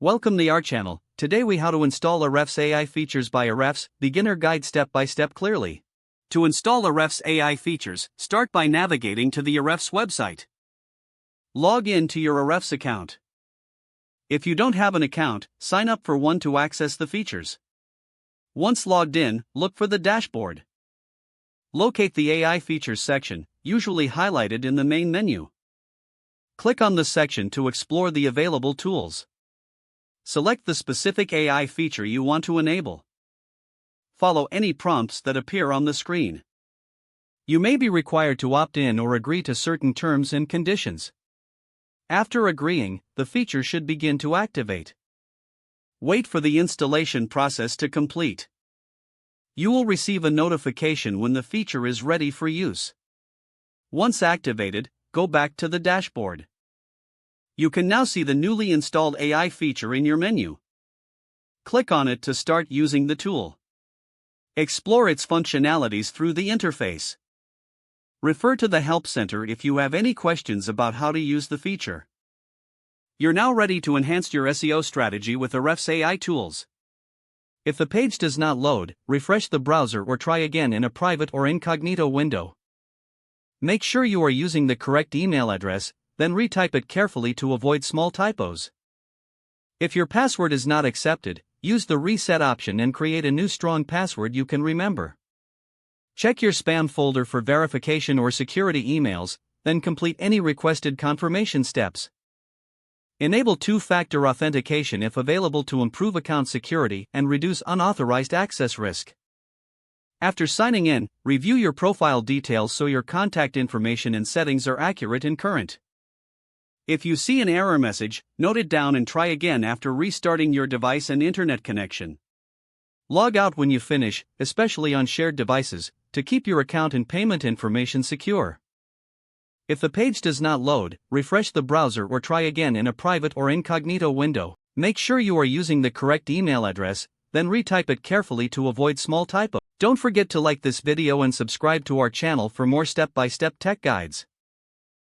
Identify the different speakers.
Speaker 1: Welcome to our channel. Today we how to install Ahrefs AI features by Ahrefs, beginner guide step by step clearly. To install Ahrefs AI features, start by navigating to the Ahrefs website. Log in to your Ahrefs account. If you don't have an account, sign up for one to access the features. Once logged in, look for the dashboard. Locate the AI features section, usually highlighted in the main menu. Click on the section to explore the available tools. Select the specific AI feature you want to enable. Follow any prompts that appear on the screen. You may be required to opt in or agree to certain terms and conditions. After agreeing, the feature should begin to activate. Wait for the installation process to complete. You will receive a notification when the feature is ready for use. Once activated, go back to the dashboard. You can now see the newly installed AI feature in your menu. Click on it to start using the tool. Explore its functionalities through the interface. Refer to the Help Center if you have any questions about how to use the feature. You're now ready to enhance your SEO strategy with Ahrefs AI tools. If the page does not load, refresh the browser or try again in a private or incognito window. Make sure you are using the correct email address, then retype it carefully to avoid small typos. If your password is not accepted, use the reset option and create a new strong password you can remember. Check your spam folder for verification or security emails, then complete any requested confirmation steps. Enable two-factor authentication if available to improve account security and reduce unauthorized access risk. After signing in, review your profile details so your contact information and settings are accurate and current. If you see an error message, note it down and try again after restarting your device and internet connection. Log out when you finish, especially on shared devices, to keep your account and payment information secure. If the page does not load, refresh the browser or try again in a private or incognito window. Make sure you are using the correct email address, then retype it carefully to avoid small typos. Don't forget to like this video and subscribe to our channel for more step-by-step tech guides.